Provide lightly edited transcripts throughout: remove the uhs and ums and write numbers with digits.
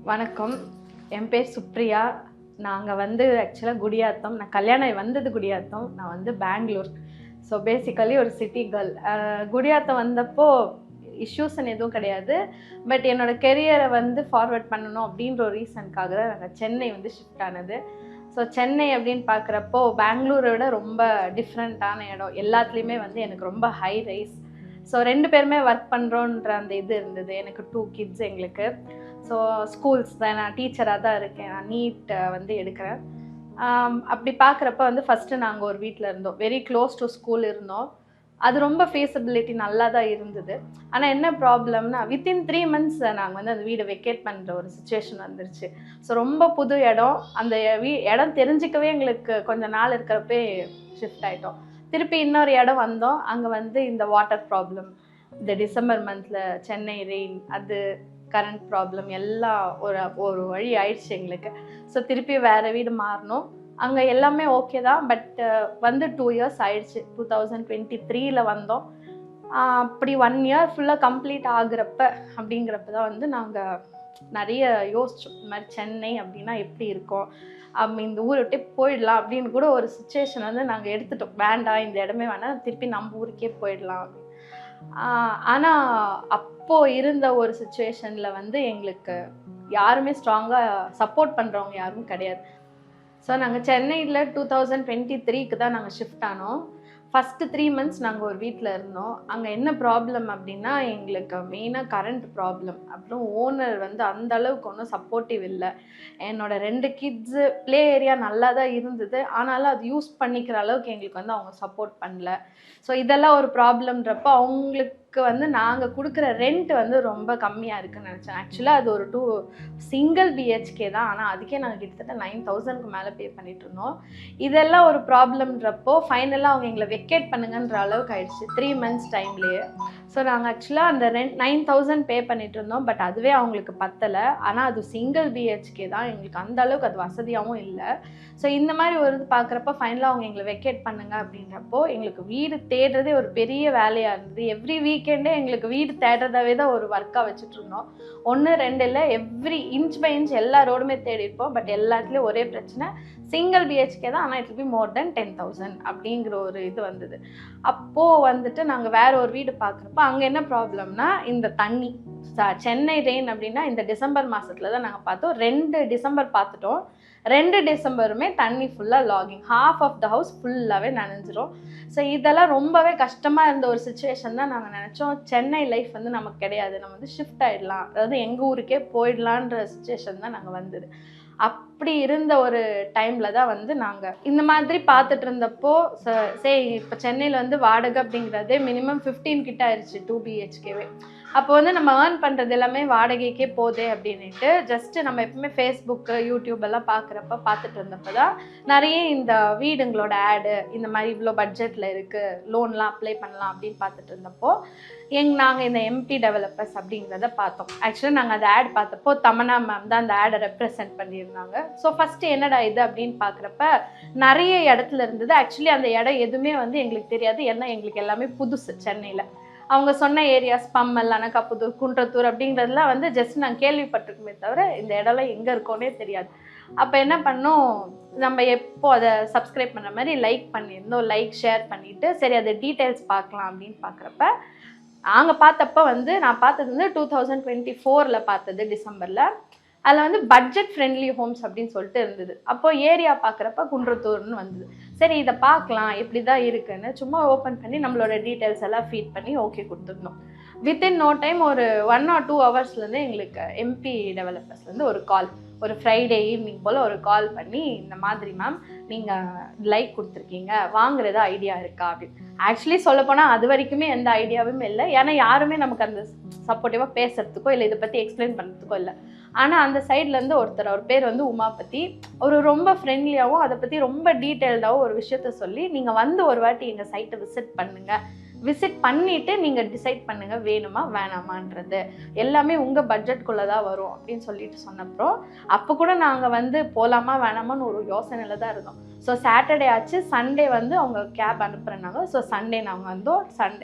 வணக்கம். என் பேர் சுப்ரியா. நாங்கள் ஆக்சுவலாக குடியாத்தம். நான் கல்யாணம் வந்தது குடியாத்தம். நான் பெங்களூர். ஸோ பேசிக்கலி ஒரு சிட்டி கேர்ள். குடியாத்தம் வந்தப்போ இஷ்யூஸ்ன்னு எதுவும் கிடையாது. பட் என்னோடய கெரியரை ஃபார்வர்ட் பண்ணணும் அப்படின்ற ஒரு ரீசனுக்காக தான் நாங்கள் சென்னை ஷிஃப்ட் ஆனது. ஸோ சென்னை அப்படின்னு பார்க்குறப்போ பெங்களூரை விட ரொம்ப டிஃப்ரெண்ட்டான இடம். எல்லாத்துலேயுமே எனக்கு ரொம்ப ஹை ரைஸ். ஸோ 2 பேருமே ஒர்க் பண்ணுறோன்ற அந்த இது இருந்தது. எனக்கு 2 கிட்ஸ் எங்களுக்கு. ஸோ ஸ்கூல்ஸ் தான், நான் டீச்சராக தான் இருக்கேன். நான் நீட் எடுக்கிறேன். அப்படி பார்க்குறப்ப ஃபஸ்ட்டு நாங்கள் ஒரு வீட்டில் இருந்தோம். வெரி க்ளோஸ் டு ஸ்கூல் இருந்தோம். அது ரொம்ப ஃபீஸபிலிட்டி நல்லா தான் இருந்தது. ஆனால் என்ன ப்ராப்ளம்னா வித்தின் 3 months நாங்கள் அந்த வீடை வெக்கேட் பண்ணுற ஒரு சுச்சுவேஷன் வந்துருச்சு. ஸோ ரொம்ப புது இடம். அந்த இடம் தெரிஞ்சிக்கவே எங்களுக்கு கொஞ்சம் நாள் இருக்கிறப்பே ஷிஃப்ட் ஆகிட்டோம். திருப்பி இன்னொரு இடம் வந்தோம். அங்கே இந்த வாட்டர் ப்ராப்ளம், இந்த டிசம்பர் மந்தில் சென்னை ரெயின், அது கரண்ட் ப்ராப்ளம் எல்லாம் ஒரு வழி ஆயிடுச்சு எங்களுக்கு. ஸோ திருப்பி வேறு வீடு மாறணும். அங்கே எல்லாமே ஓகே தான். பட் 2 years ஆயிடுச்சு. 2023 வந்தோம். அப்படி 1 year ஃபுல்லாக கம்ப்ளீட் ஆகுறப்ப அப்படிங்கிறப்ப தான் நாங்கள் நிறைய யோசிச்சோம். இந்த மாதிரி சென்னை அப்படின்னா எப்படி இருக்கும், இந்த ஊரை விட்டே போயிடலாம் அப்படின்னு கூட ஒரு சுச்சுவேஷன் நாங்கள் எடுத்துட்டோம். வேண்டாம், இந்த இடமே வேணாம், திருப்பி நம்ம ஊருக்கே போயிடலாம் அப்படின்னு. ஆனால் அப்போது இருந்த ஒரு சுச்சுவேஷனில் எங்களுக்கு யாருமே ஸ்ட்ராங்காக சப்போர்ட் பண்ணுறவங்க யாரும் கிடையாது. ஸோ நாங்கள் சென்னையில் 2023க்கு தான் நாங்கள் ஷிஃப்ட் ஆனோம். ஃபஸ்ட்டு 3 months நாங்கள் ஒரு வீட்டில் இருந்தோம். அங்கே என்ன ப்ராப்ளம் அப்படின்னா எங்களுக்கு மெயினாக கரண்ட் ப்ராப்ளம். அப்புறம் ஓனர் அந்த அளவுக்கு ஒன்றும் சப்போர்ட்டிவ் இல்லை. என்னோடய 2 கிட்ஸு ப்ளே ஏரியா நல்லா தான் இருந்தது. ஆனாலும் அது யூஸ் பண்ணிக்கிற அளவுக்கு எங்களுக்கு அவங்க சப்போர்ட் பண்ணல. ஸோ இதெல்லாம் ஒரு ப்ராப்ளம்ன்றப்போ அவங்களுக்கு நாங்கள் கொடுக்குற ரெண்ட் ரொம்ப கம்மியாக இருக்குதுன்னு நினச்சேன். ஆக்சுவலாக அது ஒரு சிங்கிள் BHK தான். ஆனால் அதுக்கே நாங்கள் கிட்டத்தட்ட 9,000க்கு மேலே பே பண்ணிட்டு இருந்தோம். இதெல்லாம் ஒரு ப்ராப்ளம்ன்றப்போ ஃபைனலாக அவங்க எங்களை வெக்கேட் பண்ணுங்கன்ற அளவுக்கு ஆயிடுச்சு 3 months டைம்லேயே. ஸோ நாங்கள் ஆக்சுவலாக அந்த 9,000 பே பண்ணிட்டு இருந்தோம். பட் அதுவே அவங்களுக்கு பத்தலை. ஆனால் அது சிங்கிள் BHK தான். எங்களுக்கு அந்த அளவுக்கு அது வசதியாகவும் இல்லை. ஸோ இந்த மாதிரி ஒரு இது பார்க்குறப்ப ஃபைனலாக அவங்க எங்களை வெக்கேட் பண்ணுங்க அப்படின்றப்போ எங்களுக்கு வீடு தேடுறதே ஒரு பெரிய வேலையாக இருந்தது. எவ்ரி வீக்கெண்டே எங்களுக்கு வீடு தேடுறதாவே தான் ஒரு ஒர்க்காக வச்சுட்டு இருந்தோம். 1 2 இல்லை, எவ்ரி இன்ச் பை இன்ச் எல்லா ரோடுமே தேடி இருப்போம். பட் எல்லாத்துலேயும் ஒரே பிரச்சனை, சிங்கிள் BHK தான். ஆனால் இட் வில் பி மோர் தென் 10,000 அப்படிங்கிற ஒரு இது வந்தது. அப்போது நாங்கள் வேற ஒரு வீடு பார்க்குறப்போ அங்கே என்ன ப்ராப்ளம்னா இந்த தண்ணி. சென்னை ரெயின் அப்படின்னா இந்த டிசம்பர் மாதத்தில் தான் நாங்கள் பார்த்தோம். 2 டிசம்பர் பார்த்துட்டோம். 2 டிசம்பருமே தண்ணி ஃபுல்லாக logging. Half of the house ஃபுல்லாகவே நனைஞ்சிரும். ஸோ இதெல்லாம் ரொம்பவே கஷ்டமாக இருந்த ஒரு சுச்சுவேஷன் தான். நாங்கள் நினச்சோம் சென்னை லைஃப் நமக்கு கிடையாது, நம்ம ஷிஃப்ட் ஆகிடலாம், அதாவது எங்கள் ஊருக்கே போயிடலான்ற சுச்சுவேஷன் தான் நாங்கள் வந்தது. அப்படி இருந்த ஒரு டைமில் தான் நாங்கள் இந்த மாதிரி பார்த்துட்டு இருந்தப்போ சரி இப்போ சென்னையில் வாடகை அப்படிங்கிறதே மினிமம் 15 கிட்ட ஆயிடுச்சு 2 BHKவே. அப்போ நம்ம ஏர்ன் பண்ணுறது எல்லாமே வாடகைக்கே போதே அப்படின்ட்டு ஜஸ்ட்டு நம்ம எப்பவுமே ஃபேஸ்புக்கு யூடியூப் எல்லாம் பார்த்துட்டு இருந்தப்போ தான் நிறைய இந்த வீடுங்களோட ஆடு, இந்த மாதிரி இவ்வளோ பட்ஜெட்டில் இருக்குது, லோன்லாம் அப்ளை பண்ணலாம் அப்படின்னு பார்த்துட்டு இருந்தப்போ நாங்கள் இந்த MP டெவலப்பர்ஸ் அப்படிங்கிறத பார்த்தோம். ஆக்சுவலாக நாங்கள் அந்த ஆட் பார்த்தப்போ தமன்னா மேம் தான் அந்த ஆடை ரெப்ரசென்ட் பண்ணியிருந்தாங்க. ஸோ ஃபஸ்ட்டு என்னடா இது அப்படின்னு பார்க்குறப்ப நிறைய இடத்துல இருந்தது. ஆக்சுவலி அந்த இடம் எதுவுமே எங்களுக்கு தெரியாது. ஏன்னா எங்களுக்கு எல்லாமே புதுசு சென்னையில். அவங்க சொன்ன ஏரியாஸ் பம்மல், அனகாபுத்தூர், குன்றத்தூர் அப்படிங்கிறதுலாம் ஜஸ்ட் நாங்கள் கேள்விப்பட்டிருக்குமே தவிர இந்த இடம்லாம் எங்கே இருக்கோன்னே தெரியாது. அப்போ என்ன பண்ணோம், நம்ம எப்போ அதை சப்ஸ்கிரைப் பண்ணுற மாதிரி லைக் பண்ணியிருந்தோம். லைக் ஷேர் பண்ணிவிட்டு சரி அதை டீட்டெயில்ஸ் பார்க்கலாம் அப்படின்னு பார்க்குறப்ப நாங்கள் பார்த்தப்போ நான் பார்த்தது 2024 பார்த்தது டிசம்பரில். அதில் பட்ஜெட் ஃப்ரெண்ட்லி ஹோம்ஸ் அப்படின்னு சொல்லிட்டு இருந்தது. அப்போது ஏரியா பார்க்குறப்ப குன்றத்தூர்னு வந்தது. சரி இதை பார்க்கலாம் எப்படி தான் இருக்குன்னு சும்மா ஓப்பன் பண்ணி நம்மளோட டீட்டெயில்ஸ் எல்லாம் ஃபீட் பண்ணி ஓகே கொடுத்துருந்தோம். வித்தின் நோ டைம் ஒரு 1 or 2 hours எங்களுக்கு MP டெவலப்பர்ஸ்லேருந்து ஒரு கால், ஒரு ஃப்ரைடே ஈவினிங் போல் ஒரு கால் பண்ணி இந்த மாதிரி மேம் நீங்கள் லைக் கொடுத்துருக்கீங்க, வாங்குறதா ஐடியா இருக்கா அப்படின்னு. ஆக்சுவலி சொல்லப்போனால் அது வரைக்குமே எந்த ஐடியாவும் இல்லை. ஏன்னா யாருமே நமக்கு அந்த சப்போர்ட்டிவாக பேசுகிறதுக்கோ இல்லை இதை பற்றி எக்ஸ்பிளைன் பண்ணுறதுக்கோ இல்லை. ஆனால் அந்த சைட்லேருந்து ஒருத்தர், அவர் பேர் உமாபதி, ஒரு ரொம்ப ஃப்ரெண்ட்லியாகவும் அதை பற்றி ரொம்ப டீட்டெயில்டாகவும் ஒரு விஷயத்த சொல்லி நீங்கள் ஒரு வாட்டி எங்கள் சைட்டை விசிட் பண்ணுங்கள், விசிட் பண்ணிவிட்டு நீங்கள் டிசைட் பண்ணுங்கள் வேணுமா வேணாமான்றது, எல்லாமே உங்கள் பட்ஜெட்குள்ளே தான் வரும் அப்படின்னு சொல்லிட்டு சொன்னப்போ அப்போ கூட நாங்கள் வந்து போகலாமா வேணாமான்னு ஒரு யோசனையில் தான் இருந்தோம். ஸோ சாட்டர்டே ஆச்சு, சண்டே வந்து அவங்க கேப் அனுப்புகிறனாங்க. ஸோ சண்டே நாங்கள் வந்தோம்.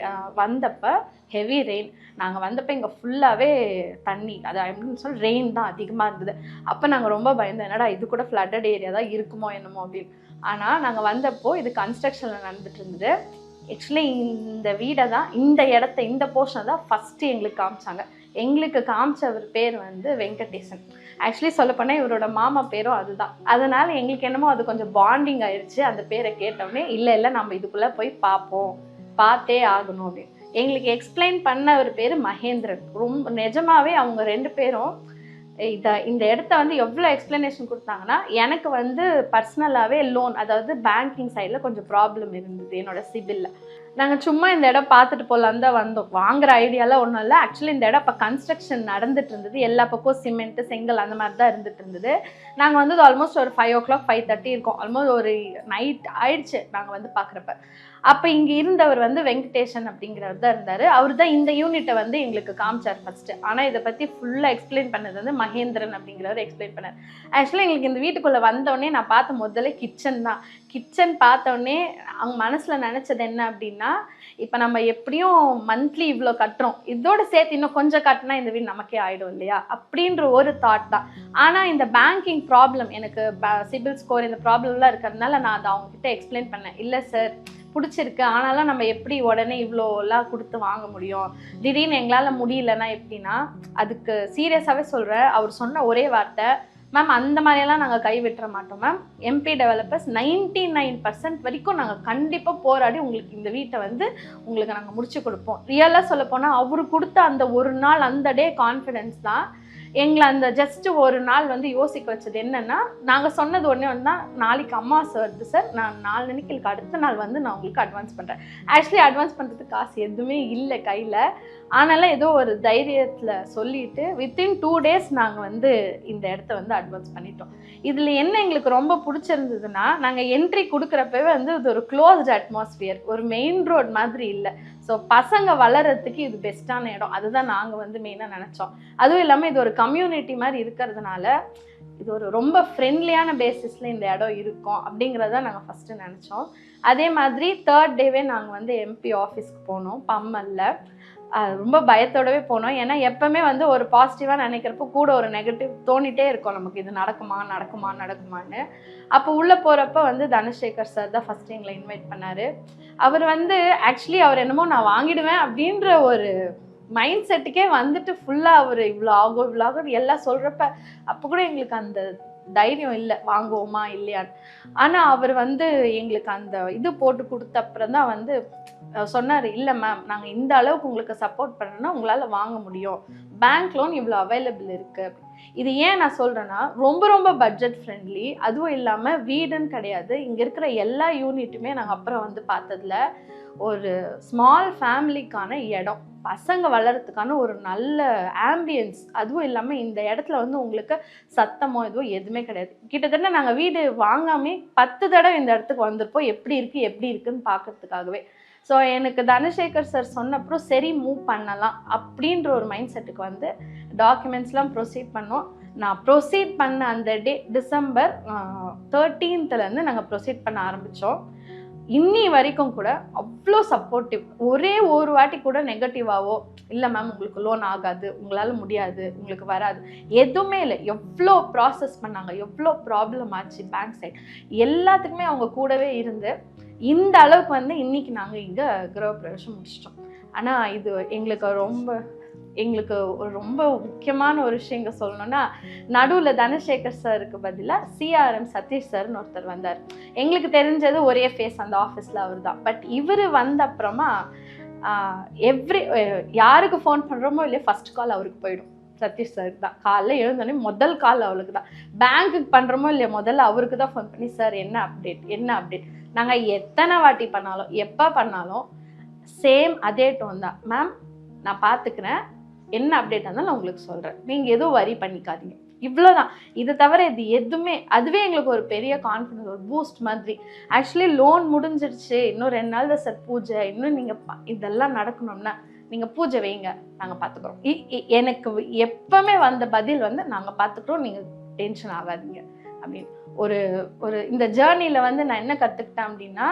வந்தப்போ ஹெவி ரெயின். நாங்கள் வந்தப்போ இங்கே ஃபுல்லாகவே தண்ணி, அது எப்படின்னு சொல்லி ரெயின் தான் அதிகமாக இருந்தது. அப்போ நாங்கள் ரொம்ப பயந்தோம், என்னடா இது கூட ஃப்ளட்டட் ஏரியா தான் இருக்குமோ என்னமோ அப்படின்னு. ஆனால் நாங்கள் வந்தப்போ இது கன்ஸ்ட்ரக்ஷனில் நடந்துட்டு இருந்தது. ஆக்சுவலி இந்த வீடை தான், இந்த இடத்த, இந்த போர்ஷனை தான் ஃபஸ்ட்டு எங்களுக்கு காமிச்சாங்க. எங்களுக்கு காமிச்சவர் பேர் வந்து வெங்கடேசன். ஆக்சுவலி சொல்லப்போனால் இவரோட மாமா பேரும் அதுதான். அதனால் எங்களுக்கு என்னமோ அது கொஞ்சம் பாண்டிங் ஆயிடுச்சு. அந்த பேரை கேட்டோடனே இல்லை நம்ம இதுக்குள்ளே போய் பார்ப்போம், பார்த்தே ஆகணும் அப்படின்னு எங்களுக்கு எக்ஸ்பிளைன் பண்ண ஒரு பேர் மகேந்திரன். ரொம்ப நிஜமாவே அவங்க 2 பேரும் இந்த இடத்த வந்து எவ்வளோ எக்ஸ்பிளனேஷன் கொடுத்தாங்கன்னா, எனக்கு வந்து பர்சனலாகவே லோன், அதாவது பேங்கிங் சைடில் கொஞ்சம் ப்ராப்ளம் இருந்தது என்னோட சிபிலில். நாங்கள் சும்மா இந்த இடம் பார்த்துட்டு போகலான்னு தான் வந்தோம். வாங்குற ஐடியாலாம் ஒன்றும் இல்லை. ஆக்சுவலி இந்த இடம் இப்போ கன்ஸ்ட்ரக்ஷன் நடந்துட்டு இருந்தது. எல்லா பக்கம் சிமெண்ட்டு, செங்கல் அந்த மாதிரி தான் இருந்துட்டு இருந்தது. நாங்கள் வந்து ஆல்மோஸ்ட் ஒரு 5 o'clock 5:30 இருக்கும். ஆல்மோஸ்ட் ஒரு நைட் ஆயிடுச்சு நாங்கள் வந்து பார்க்குறப்ப. அப்போ இங்கே இருந்தவர் வந்து வெங்கடேஷன் அப்படிங்கிறவர் தான் இருந்தார். அவர் தான் இந்த யூனிட்டை வந்து எங்களுக்கு காமிச்சார் ஃபஸ்ட்டு. ஆனால் இதை பற்றி ஃபுல்லாக எக்ஸ்பிளைன் பண்ணது வந்து மகேந்திரன் அப்படிங்கிறவர் எக்ஸ்பிளைன் பண்ணார். ஆக்சுவலி எங்களுக்கு இந்த வீட்டுக்குள்ளே வந்தோடனே நான் பார்த்த முதல்ல கிச்சன் தான். கிச்சன் பார்த்தோடனே அவங்க மனசில் நினச்சது என்ன அப்படின்னா, இப்போ நம்ம எப்படியும் மந்த்லி இவ்வளோ கட்டுறோம், இதோட சேர்த்து இன்னும் கொஞ்சம் கட்டினா இந்த வீடு நமக்கே ஆகிடும் இல்லையா அப்படின்ற ஒரு தாட் தான். ஆனால் இந்த பேங்கிங் ப்ராப்ளம், எனக்கு சிபில் ஸ்கோர் இந்த ப்ராப்ளம்லாம் இருக்கிறதுனால நான் அதை அவங்கக்கிட்ட எக்ஸ்பிளைன் பண்ணேன். இல்லை சார் பிடிச்சிருக்கு, ஆனாலும் நம்ம எப்படி உடனே இவ்வளோலாம் கொடுத்து வாங்க முடியும், திடீர்னு எங்களால் முடியலன்னா எப்படின்னா, அதுக்கு சீரியஸாகவே சொல்கிறேன். அவர் சொன்ன ஒரே வார்த்தை, மேம் அந்த மாதிரியெல்லாம் நாங்கள் கைவிட்டுற மாட்டோம் மேம். எம்பி டெவலப்பர்ஸ் 99% வரைக்கும் நாங்கள் கண்டிப்பாக போராடி உங்களுக்கு இந்த வீட்டை வந்து உங்களுக்கு நாங்கள் முடிச்சு கொடுப்போம். ரியலாக சொல்ல போனால் அவரு கொடுத்த அந்த ஒரு நாள், அந்த டே கான்ஃபிடென்ஸ் தான் எங்களை அந்த ஜஸ்ட் ஒரு நாள் வந்து யோசிக்க வச்சது. என்னன்னா, நாங்கள் சொன்னது ஒன்றே ஒன்று தான், நாளைக்கு அமாவாசை வருது சார், நான் 4 மணிக்கு அடுத்த நாள் வந்து நான் உங்களுக்கு அட்வான்ஸ் பண்ணுறேன். ஆக்சுவலி அட்வான்ஸ் பண்ணுறதுக்கு காசு எதுவுமே இல்லை கையில். ஆனாலும் ஏதோ ஒரு தைரியத்தில் சொல்லிட்டு வித்தின் 2 days நாங்கள் வந்து இந்த இடத்த வந்து அட்வான்ஸ் பண்ணிட்டோம். இதில் என்ன எங்களுக்கு ரொம்ப பிடிச்சிருந்ததுன்னா, நாங்கள் என்ட்ரி கொடுக்குறப்பவே வந்து இது ஒரு க்ளோஸ்டு அட்மாஸ்பியர், ஒரு மெயின் ரோட் மாதிரி இல்லை. ஸோ பசங்க வளர்கிறதுக்கு இது பெஸ்ட்டான இடம், அதுதான் நாங்கள் வந்து மெயினாக நினச்சோம். அதுவும் இல்லாமல் இது ஒரு கம்யூனிட்டி மாதிரி இருக்கிறதுனால இது ஒரு ரொம்ப ஃப்ரெண்ட்லியான பேசிஸில் இந்த இடம் இருக்கும் அப்படிங்கிறத நாங்கள் ஃபஸ்ட்டு நினச்சோம். அதே மாதிரி 3rd டேவே நாங்கள் வந்து எம்பி ஆஃபீஸ்க்கு போனோம் பம்மலில். ரொம்ப பயத்தோடவே போனோம். ஏன்னா எப்பவுமே வந்து ஒரு பாசிட்டிவாக நினைக்கிறப்போ கூட ஒரு நெகட்டிவ் தோணிகிட்டே இருக்கும் நமக்கு, இது நடக்குமான்னு. அப்போ உள்ளே போகிறப்ப வந்து தனசேகர் சார் தான் ஃபஸ்ட்டு எங்களை இன்வைட் பண்ணார். அவர் வந்து ஆக்சுவலி அவர் என்னமோ நான் வாங்கிடுவேன் அப்படின்ற ஒரு மைண்ட் செட்டுக்கே வந்துட்டு ஃபுல்லாக அவர் இவ்வளோ ஆகும் எல்லாம் சொல்கிறப்ப அப்போ கூட எங்களுக்கு அந்த தைரியம் இல்லை, வாங்குவோமா இல்லையான்னு. ஆனால் அவர் வந்து எங்களுக்கு அந்த இது போட்டு கொடுத்த அப்புறம் தான் வந்து சொன்னார், இல்லை மேம் நாங்கள் இந்த அளவுக்கு உங்களுக்கு சப்போர்ட் பண்ணோன்னா உங்களால் வாங்க முடியும், பேங்க் லோன் இவ்வளோ அவைலபிள் இருக்குது. இது ஏன் நான் சொல்கிறேன்னா, ரொம்ப பட்ஜெட் ஃப்ரெண்ட்லி. அதுவும் இல்லாமல் வீடுன்னு கிடையாது, இங்கே இருக்கிற எல்லா யூனிட்டுமே நாங்கள் அப்புறம் வந்து பார்த்ததில் ஒரு ஸ்மால் ஃபேமிலிக்கான இடம், பசங்க வளர்கிறதுக்கான ஒரு நல்ல ஆம்பியன்ஸ். அதுவும் இல்லாமல் இந்த இடத்துல வந்து உங்களுக்கு சத்தமோ எதுவுமே கிடையாது. கிட்டத்தட்ட நாங்கள் வீடு வாங்காமே 10 தடவை இந்த இடத்துக்கு வந்திருப்போம், எப்படி இருக்குன்னு பார்க்கறதுக்காகவே. ஸோ எனக்கு தனசேகர் சார் சொன்னப்பறம் சரி மூவ் பண்ணலாம் அப்படின்ற ஒரு மைண்ட் செட்டுக்கு வந்து டாக்குமெண்ட்ஸ்லாம் ப்ரொசீட் பண்ணோம். நான் ப்ரொசீட் பண்ண அந்த டே December 13th நாங்கள் ப்ரொசீட் பண்ண ஆரம்பித்தோம். இன்னி வரைக்கும் கூட அவ்வளோ சப்போர்ட்டிவ். ஒரே ஒரு வாட்டி கூட நெகட்டிவாவோ இல்லை மேம் உங்களுக்கு லோன் ஆகாது, உங்களால் முடியாது, உங்களுக்கு வராது, எதுவுமே இல்லை. எவ்வளோ ப்ராசஸ் பண்ணாங்க, எவ்வளோ ப்ராப்ளம் ஆச்சு பேங்க் சைட், எல்லாத்துக்குமே அவங்க கூடவே இருந்து இந்த அளவுக்கு வந்து இன்றைக்கி நாங்கள் இங்கே கிரகப்பிரவேசம் முடிச்சிட்டோம். ஆனால் இது எங்களுக்கு ஒரு ரொம்ப முக்கியமான ஒரு விஷயம் இங்கே சொல்லணும்னா, நடுவில் தனசேகர் சாருக்கு பதிலாக CRM சதீஷ் சார்னு ஒருத்தர் வந்தார். எங்களுக்கு தெரிஞ்சது ஒரே ஃபேஸ் அந்த ஆஃபீஸில் அவர் தான். பட் இவர் வந்த அப்புறமா யாருக்கு ஃபோன் பண்ணுறோமோ இல்லையோ ஃபஸ்ட் கால் அவருக்கு போயிடும், சதீஷ் சாருக்கு தான். காலைல எழுந்தோடனே முதல் கால் அவருக்கு தான். பேங்க்குக்கு பண்ணுறோமோ இல்லையோ முதல்ல அவருக்கு தான் ஃபோன் பண்ணி, சார் என்ன அப்டேட். நாங்கள் எத்தனை வாட்டி பண்ணாலும் எப்போ பண்ணாலும் சேம் அதே டோன் தான், மேம் நான் பார்த்துக்கிறேன், என்ன அப்டேட் இருந்தாலும் நான் உங்களுக்கு சொல்கிறேன், நீங்கள் எதுவும் வரி பண்ணிக்காதீங்க இவ்வளோதான். இது தவிர இது எதுவுமே அதுவே எங்களுக்கு ஒரு பெரிய கான்ஃபிடன்ஸ், ஒரு பூஸ்ட் மாதிரி. ஆக்சுவலி லோன் முடிஞ்சிருச்சு, இன்னும் 2 நாள் தான் சார் பூஜை, இன்னும் நீங்கள் இதெல்லாம் நடக்கணும்னா நீங்கள் பூஜை வைங்க, நாங்கள் பார்த்துக்குறோம். எனக்கு எப்பவுமே வந்த பதில் வந்து நாங்கள் பார்த்துக்குறோம், நீங்கள் டென்ஷன் ஆகாதீங்க அப்படின்னு. ஒரு ஒரு இந்த ஜேர்னியில் வந்து நான் என்ன கற்றுக்கிட்டேன் அப்படின்னா,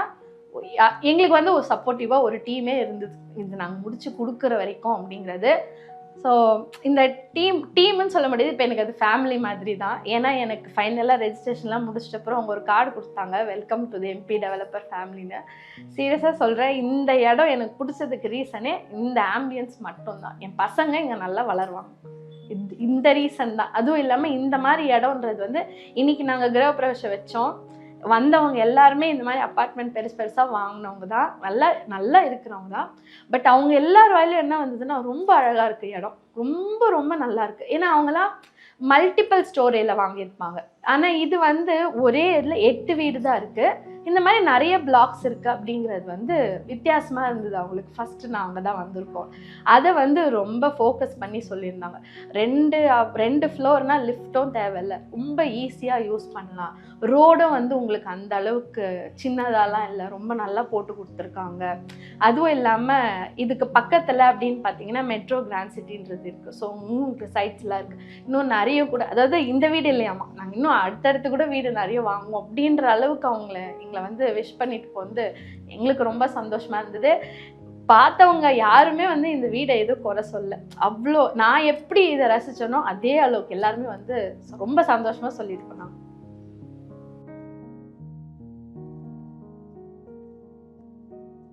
எங்களுக்கு வந்து ஒரு சப்போர்ட்டிவாக ஒரு டீமே இருந்தது, இது நாங்கள் முடிச்சு கொடுக்குற வரைக்கும் அப்படிங்கிறது. ஸோ இந்த டீம்னு சொல்ல முடியாது, இப்போ எனக்கு அது ஃபேமிலி மாதிரி தான். ஏன்னா எனக்கு ஃபைனலாக ரெஜிஸ்ட்ரேஷன்லாம் முடிச்சிட்டப்பறம் அவங்க ஒரு கார்டு கொடுத்தாங்க, welcome to the MP developer ஃபேமிலின்னு. சீரியஸாக சொல்கிறேன், இந்த இடம் எனக்கு பிடிச்சதுக்கு ரீசனே இந்த ஆம்பியன்ஸ் மட்டும்தான். என் பசங்க இங்கே நல்லா வளருவாங்க, இந்த ரீசன் தான். அதுவும் இல்லாமல் இந்த மாதிரி இடம்ன்றது வந்து இன்றைக்கி நாங்கள் கிரகப்பிரவேசம் வச்சோம், வந்தவங்க எல்லாருமே இந்த மாதிரி அப்பார்ட்மெண்ட் பெருசு பெருசாக வாங்கினவங்க தான், நல்லா இருக்கிறவங்க தான். பட் அவங்க எல்லார் வாயிலும் என்ன வந்ததுன்னா, ரொம்ப அழகாக இருக்குது இடம், ரொம்ப ரொம்ப நல்லா இருக்குது. ஏன்னா அவங்களாம் மல்டிபிள் ஸ்டோரியில் வாங்கியிருப்பாங்க. ஆனால் இது வந்து ஒரே இதில் 8 வீடு தான் இருக்குது. இந்த மாதிரி நிறைய பிளாக்ஸ் இருக்குது அப்படிங்கிறது வந்து வித்தியாசமாக இருந்தது அவங்களுக்கு. ஃபஸ்ட்டு நாங்கள் தான் வந்திருக்கோம், அதை வந்து ரொம்ப ஃபோக்கஸ் பண்ணி சொல்லியிருந்தாங்க. 2 ஃப்ளோர்னால் லிஃப்ட்டும் தேவையில்லை, ரொம்ப ஈஸியாக யூஸ் பண்ணலாம். ரோடும் வந்து உங்களுக்கு அந்த அளவுக்கு சின்னதாலாம் இல்லை, ரொம்ப நல்லா போட்டு கொடுத்துருக்காங்க. அதுவும் இல்லாமல் இதுக்கு பக்கத்தில் அப்படின்னு பார்த்தீங்கன்னா மெட்ரோ கிராண்ட் சிட்டின்றது இருக்குது. ஸோ உங்களுக்கு சைட்ஸ்லாம் இருக்குது, இன்னும் நிறைய கூட, அதாவது இந்த வீடு இல்லையாமா, நாங்கள் இன்னும் அடுத்தடுத்து கூட வீடு நிறைய வாங்குவோம் அப்படின்ற அளவுக்கு எங்களை வந்து விஷ் பண்ணிட்டு போந்து எங்களுக்கு ரொம்ப சந்தோஷமாக இருந்தது. பார்த்தவங்க யாருமே வந்து இந்த வீடை எதுவும் குறை சொல்ல, அவ்வளோ நான் எப்படி இதை ரசிச்சேனோ அதே அளவுக்கு எல்லாருமே வந்து ரொம்ப சந்தோஷமாக சொல்லிட்டு போனாங்க.